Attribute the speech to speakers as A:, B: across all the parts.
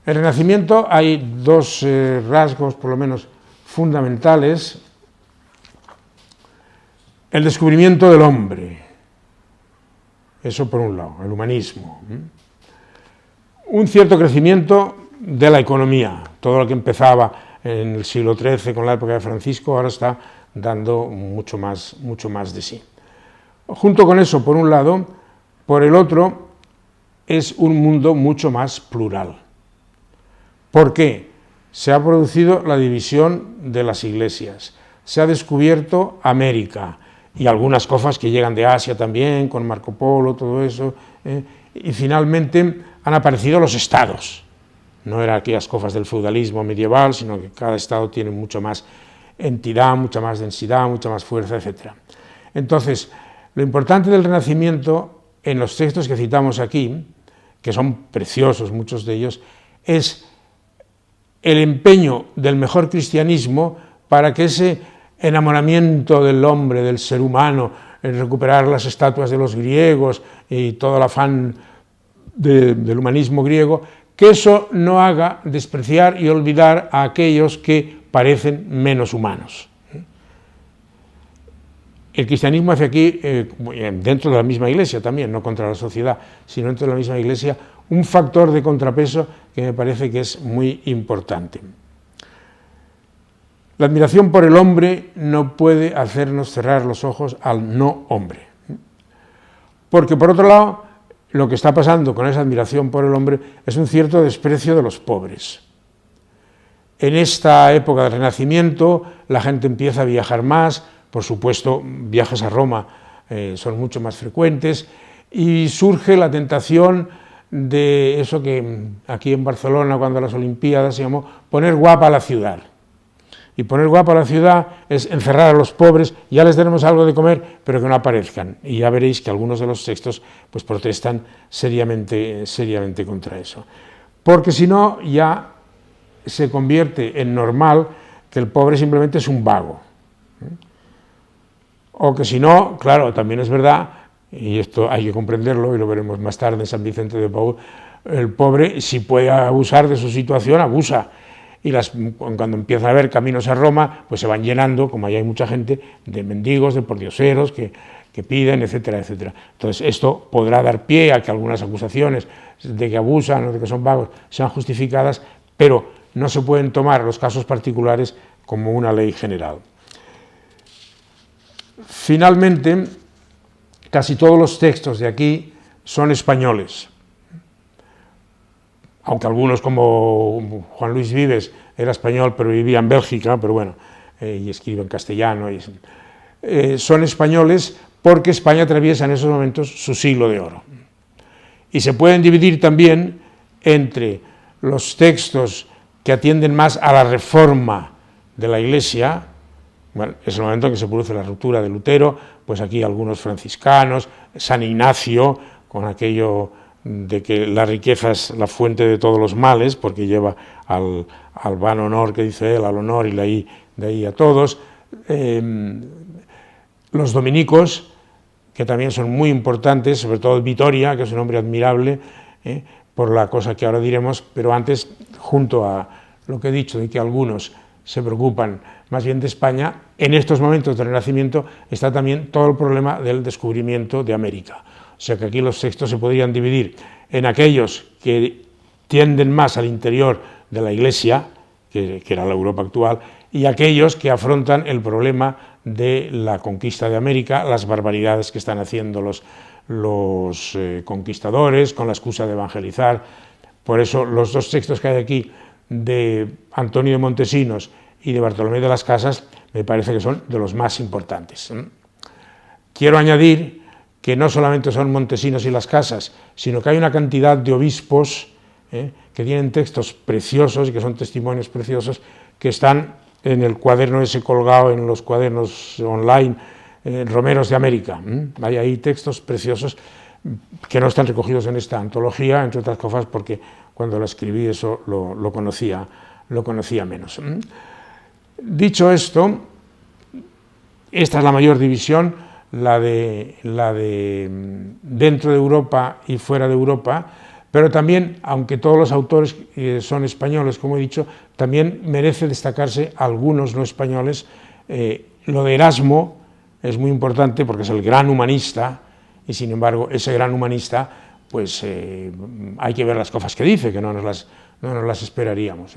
A: el Renacimiento hay dos rasgos, por lo menos, fundamentales. El descubrimiento del hombre, eso por un lado, el humanismo. Un cierto crecimiento de la economía, todo lo que empezaba en el siglo XIII con la época de Francisco, ahora está dando mucho más de sí. Junto con eso, por un lado, por el otro, es un mundo mucho más plural. ¿Por qué? Se ha producido la división de las iglesias, se ha descubierto América y algunas cosas que llegan de Asia también, con Marco Polo, todo eso, y finalmente han aparecido los estados. No eran aquellas cosas del feudalismo medieval, sino que cada estado tiene mucho más entidad, mucha más densidad, mucha más fuerza, etc. Entonces, lo importante del Renacimiento, en los textos que citamos aquí, que son preciosos muchos de ellos, es el empeño del mejor cristianismo para que ese enamoramiento del hombre, del ser humano, en recuperar las estatuas de los griegos y todo el afán del humanismo griego, que eso no haga despreciar y olvidar a aquellos que parecen menos humanos. El cristianismo hace aquí, dentro de la misma iglesia también, no contra la sociedad, sino dentro de la misma iglesia, un factor de contrapeso que me parece que es muy importante. La admiración por el hombre no puede hacernos cerrar los ojos al no hombre. Porque, por otro lado, lo que está pasando con esa admiración por el hombre es un cierto desprecio de los pobres. En esta época del Renacimiento, la gente empieza a viajar más, por supuesto, viajes a Roma son mucho más frecuentes, y surge la tentación de eso que aquí en Barcelona, cuando las Olimpiadas, se llamó poner guapa la ciudad. Y poner guapa la ciudad es encerrar a los pobres, ya les tenemos algo de comer, pero que no aparezcan. Y ya veréis que algunos de los textos pues, protestan seriamente contra eso. Porque si no, ya se convierte en normal que el pobre simplemente es un vago. O que si no, claro, también es verdad, y esto hay que comprenderlo, y lo veremos más tarde en San Vicente de Paúl, el pobre, si puede abusar de su situación, abusa. Y cuando empiezan a haber caminos a Roma, pues se van llenando, como ahí hay mucha gente, de mendigos, de pordioseros que piden, etcétera, etcétera. Entonces, esto podrá dar pie a que algunas acusaciones de que abusan o de que son vagos sean justificadas, pero no se pueden tomar los casos particulares como una ley general. Finalmente, casi todos los textos de aquí son españoles. Aunque algunos, como Juan Luis Vives, era español, pero vivía en Bélgica, pero bueno, y escribe en castellano. Son españoles porque España atraviesa en esos momentos su siglo de oro. Y se pueden dividir también entre los textos que atienden más a la reforma de la Iglesia. Bueno, es el momento en que se produce la ruptura de Lutero, pues aquí algunos franciscanos, San Ignacio, con aquello de que la riqueza es la fuente de todos los males, porque lleva al van honor que dice él, al honor y de ahí a todos. Los dominicos, que también son muy importantes, sobre todo Vitoria, que es un hombre admirable, por la cosa que ahora diremos, pero antes, junto a lo que he dicho, de que algunos se preocupan más bien de España, en estos momentos del Renacimiento está también todo el problema del descubrimiento de América. O sea que aquí los textos se podrían dividir en aquellos que tienden más al interior de la Iglesia, que era la Europa actual, y aquellos que afrontan el problema de la conquista de América, las barbaridades que están haciendo los conquistadores con la excusa de evangelizar. Por eso los dos textos que hay aquí de Antonio de Montesinos y de Bartolomé de las Casas me parece que son de los más importantes. Quiero añadir que no solamente son Montesinos y las Casas, sino que hay una cantidad de obispos que tienen textos preciosos y que son testimonios preciosos que están en el cuaderno ese colgado en los cuadernos online, Romeros de América. Hay ahí textos preciosos que no están recogidos en esta antología, entre otras cosas porque cuando la escribí eso lo conocía menos. Dicho esto, esta es la mayor división, la de dentro de Europa y fuera de Europa. Pero también, aunque todos los autores son españoles, como he dicho, también merece destacarse algunos no españoles. Lo de Erasmo es muy importante porque es el gran humanista, y sin embargo ese gran humanista, pues hay que ver las cosas que dice, que no nos las esperaríamos.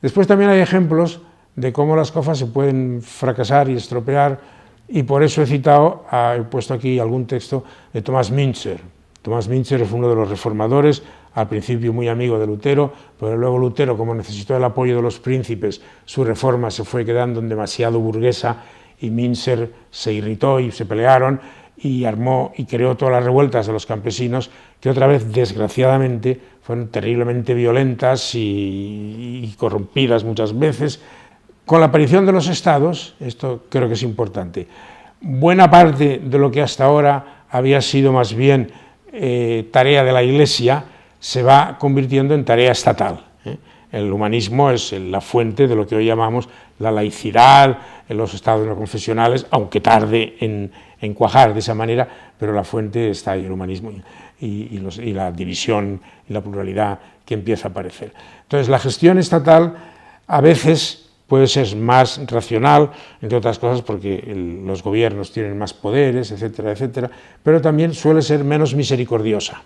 A: Después también hay ejemplos de cómo las cosas se pueden fracasar y estropear, y por eso he puesto aquí algún texto de Thomas Müntzer. Thomas Müntzer fue uno de los reformadores, al principio muy amigo de Lutero, pero luego Lutero, como necesitó el apoyo de los príncipes, su reforma se fue quedando demasiado burguesa, y Müntzer se irritó y se pelearon, y armó y creó todas las revueltas de los campesinos, que otra vez, desgraciadamente, fueron terriblemente violentas y corrompidas muchas veces. Con la aparición de los estados, esto creo que es importante, buena parte de lo que hasta ahora había sido más bien tarea de la Iglesia se va convirtiendo en tarea estatal. El humanismo es la fuente de lo que hoy llamamos la laicidad en los estados no confesionales, aunque tarde en cuajar de esa manera, pero la fuente está ahí, el humanismo y la división y la pluralidad que empieza a aparecer. Entonces, la gestión estatal a veces puede ser más racional, entre otras cosas porque los gobiernos tienen más poderes, etcétera, etcétera, pero también suele ser menos misericordiosa.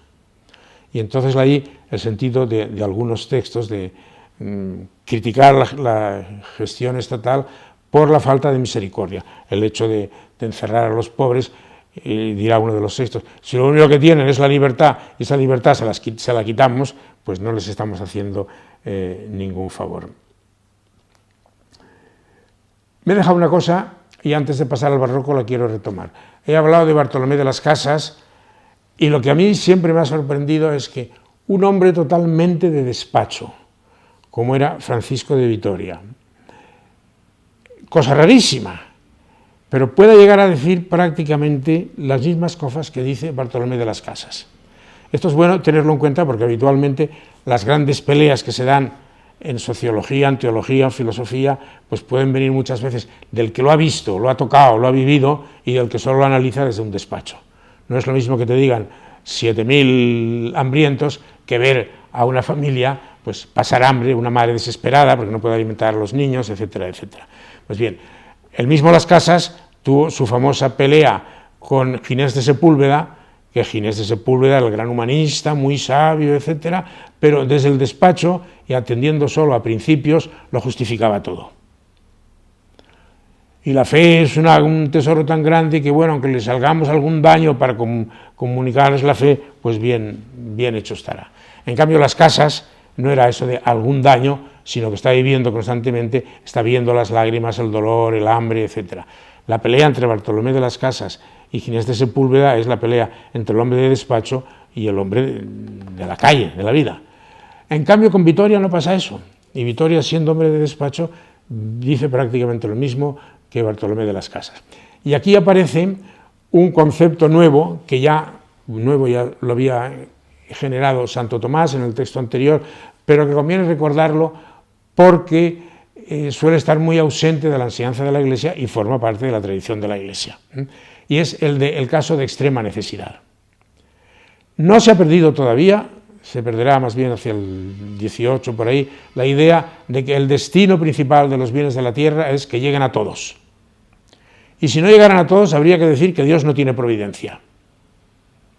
A: Y entonces ahí el sentido de algunos textos de criticar la gestión estatal por la falta de misericordia, el hecho de encerrar a los pobres, dirá uno de los textos, si lo único que tienen es la libertad y esa libertad se la quitamos, pues no les estamos haciendo ningún favor. Me he dejado una cosa y antes de pasar al barroco la quiero retomar. He hablado de Bartolomé de las Casas y lo que a mí siempre me ha sorprendido es que un hombre totalmente de despacho, como era Francisco de Vitoria, cosa rarísima, pero puede llegar a decir prácticamente las mismas cosas que dice Bartolomé de las Casas. Esto es bueno tenerlo en cuenta porque habitualmente las grandes peleas que se dan en sociología, en teología, en filosofía, pues pueden venir muchas veces del que lo ha visto, lo ha tocado, lo ha vivido, y del que solo lo analiza desde un despacho. No es lo mismo que te digan 7.000 hambrientos que ver a una familia pues pasar hambre, una madre desesperada porque no puede alimentar a los niños, etcétera, etcétera. Pues bien, el mismo Las Casas tuvo su famosa pelea con Ginés de Sepúlveda, que Ginés de Sepúlveda era el gran humanista, muy sabio, etcétera, pero desde el despacho y atendiendo solo a principios lo justificaba todo. Y la fe es un tesoro tan grande que, bueno, aunque le salgamos algún daño para comunicarles la fe, pues bien hecho estará. En cambio, Las Casas no era eso de algún daño, sino que está viviendo constantemente, está viendo las lágrimas, el dolor, el hambre, etcétera. La pelea entre Bartolomé de las Casas y Ginés de Sepúlveda es la pelea entre el hombre de despacho y el hombre de la calle, de la vida. En cambio, con Vitoria no pasa eso, y Vitoria, siendo hombre de despacho, dice prácticamente lo mismo que Bartolomé de las Casas. Y aquí aparece un concepto nuevo, que ya lo había generado Santo Tomás en el texto anterior, pero que conviene recordarlo porque suele estar muy ausente de la enseñanza de la Iglesia y forma parte de la tradición de la Iglesia. Y es el caso de extrema necesidad. No se ha perdido todavía, se perderá más bien hacia el 18 por ahí, la idea de que el destino principal de los bienes de la tierra es que lleguen a todos. Y si no llegaran a todos, habría que decir que Dios no tiene providencia.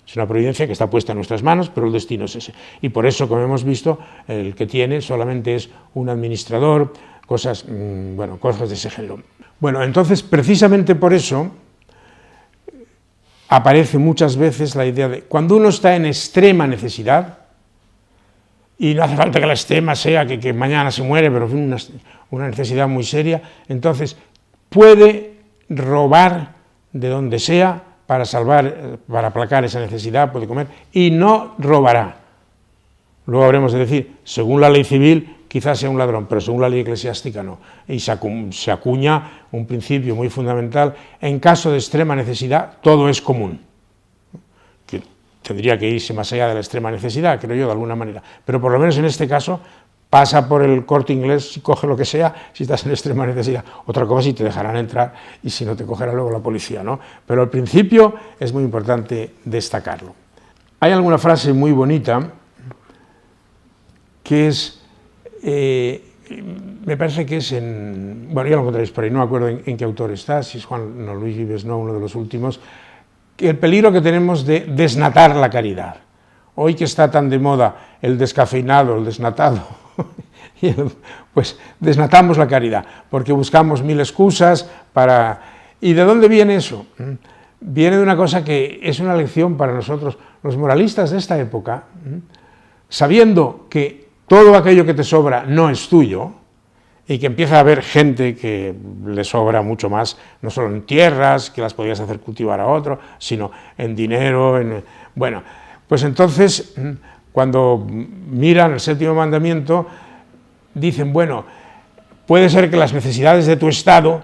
A: Es una providencia que está puesta en nuestras manos, pero el destino es ese. Y por eso, como hemos visto, el que tiene solamente es un administrador, cosas de ese género. Bueno, entonces, precisamente por eso, aparece muchas veces la idea de, cuando uno está en extrema necesidad, y no hace falta que la extrema sea que mañana se muere, pero una necesidad muy seria, entonces puede robar de donde sea para aplacar esa necesidad, puede comer, y no robará. Luego habremos de decir, según la ley civil, quizás sea un ladrón, pero según la ley eclesiástica no. Y se acuña un principio muy fundamental, en caso de extrema necesidad, todo es común. Que tendría que irse más allá de la extrema necesidad, creo yo, de alguna manera. Pero por lo menos en este caso, pasa por el Corte Inglés y coge lo que sea si estás en extrema necesidad. Otra cosa si te dejarán entrar y si no te cogerá luego la policía, ¿no? Pero al principio es muy importante destacarlo. Hay alguna frase muy bonita que es, me parece que es bueno, ya lo encontraréis por ahí, no me acuerdo en qué autor está, si es Juan Luis Vives, no, uno de los últimos, que el peligro que tenemos de desnatar la caridad. Hoy que está tan de moda el descafeinado, el desnatado, pues desnatamos la caridad, porque buscamos mil excusas para... ¿Y de dónde viene eso? Viene de una cosa que es una lección para nosotros, los moralistas de esta época, sabiendo que todo aquello que te sobra no es tuyo, y que empieza a haber gente que le sobra mucho más, no solo en tierras, que las podrías hacer cultivar a otro, sino en dinero, bueno, pues entonces, cuando miran el séptimo mandamiento, dicen, bueno, puede ser que las necesidades de tu estado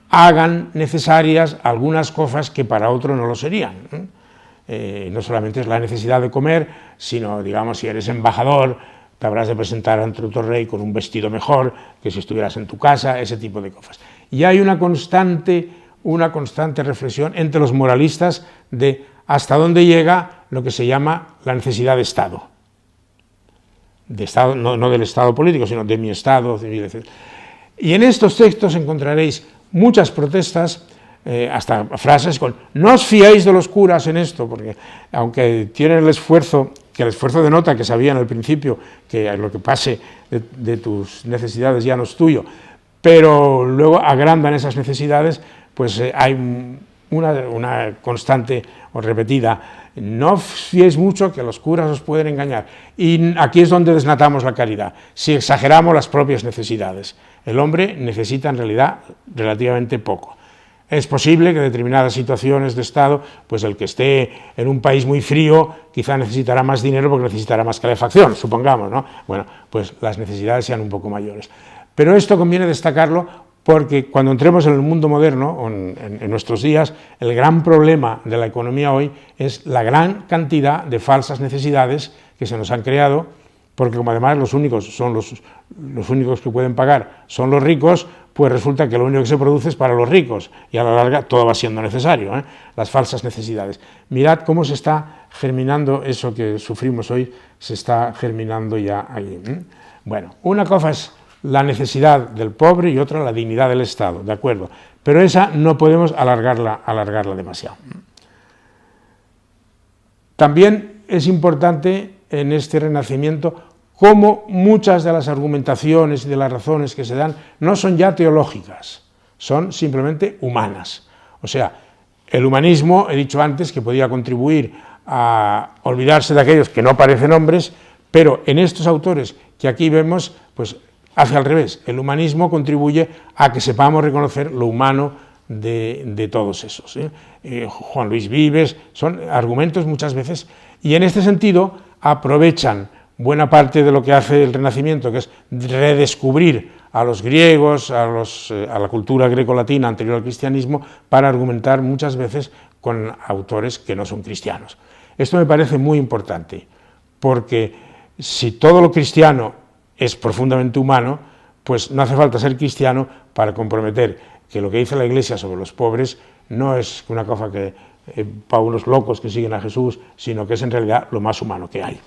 A: hagan necesarias algunas cosas que para otro no lo serían. No solamente es la necesidad de comer, sino, digamos, si eres embajador, te habrás de presentar ante otro rey con un vestido mejor que si estuvieras en tu casa, ese tipo de cosas. Y hay una constante reflexión entre los moralistas de hasta dónde llega lo que se llama la necesidad de Estado. De Estado, no del Estado político, sino de mi Estado, etc. Y en estos textos encontraréis muchas protestas, hasta frases con no os fiéis de los curas en esto, porque aunque tienen el esfuerzo, que el esfuerzo denota que sabían al principio que lo que pase de tus necesidades ya no es tuyo, pero luego agrandan esas necesidades, pues hay una constante o repetida, no os fiéis mucho que los curas os pueden engañar. Y aquí es donde desnatamos la caridad, si exageramos las propias necesidades. El hombre necesita en realidad relativamente poco. Es posible que en determinadas situaciones de Estado, pues el que esté en un país muy frío quizá necesitará más dinero porque necesitará más calefacción, supongamos, ¿no? Bueno, pues las necesidades sean un poco mayores. Pero esto conviene destacarlo porque cuando entremos en el mundo moderno, o en nuestros días, el gran problema de la economía hoy es la gran cantidad de falsas necesidades que se nos han creado, porque como además los únicos que pueden pagar son los ricos, pues resulta que lo único que se produce es para los ricos, y a la larga todo va siendo necesario, las falsas necesidades. Mirad cómo se está germinando eso que sufrimos hoy, se está germinando ya ahí. Bueno, una cosa es la necesidad del pobre y otra la dignidad del Estado, ¿de acuerdo? Pero esa no podemos alargarla demasiado. También es importante en este renacimiento cómo muchas de las argumentaciones y de las razones que se dan no son ya teológicas, son simplemente humanas. O sea, el humanismo, he dicho antes, que podía contribuir a olvidarse de aquellos que no parecen hombres, pero en estos autores que aquí vemos, pues hace al revés. El humanismo contribuye a que sepamos reconocer lo humano de todos esos. Juan Luis Vives, son argumentos muchas veces, y en este sentido aprovechan buena parte de lo que hace el Renacimiento, que es redescubrir a los griegos, a la cultura greco-latina anterior al cristianismo, para argumentar muchas veces con autores que no son cristianos. Esto me parece muy importante, porque si todo lo cristiano es profundamente humano, pues no hace falta ser cristiano para comprometer que lo que dice la Iglesia sobre los pobres no es una cosa que para unos locos que siguen a Jesús, sino que es en realidad lo más humano que hay.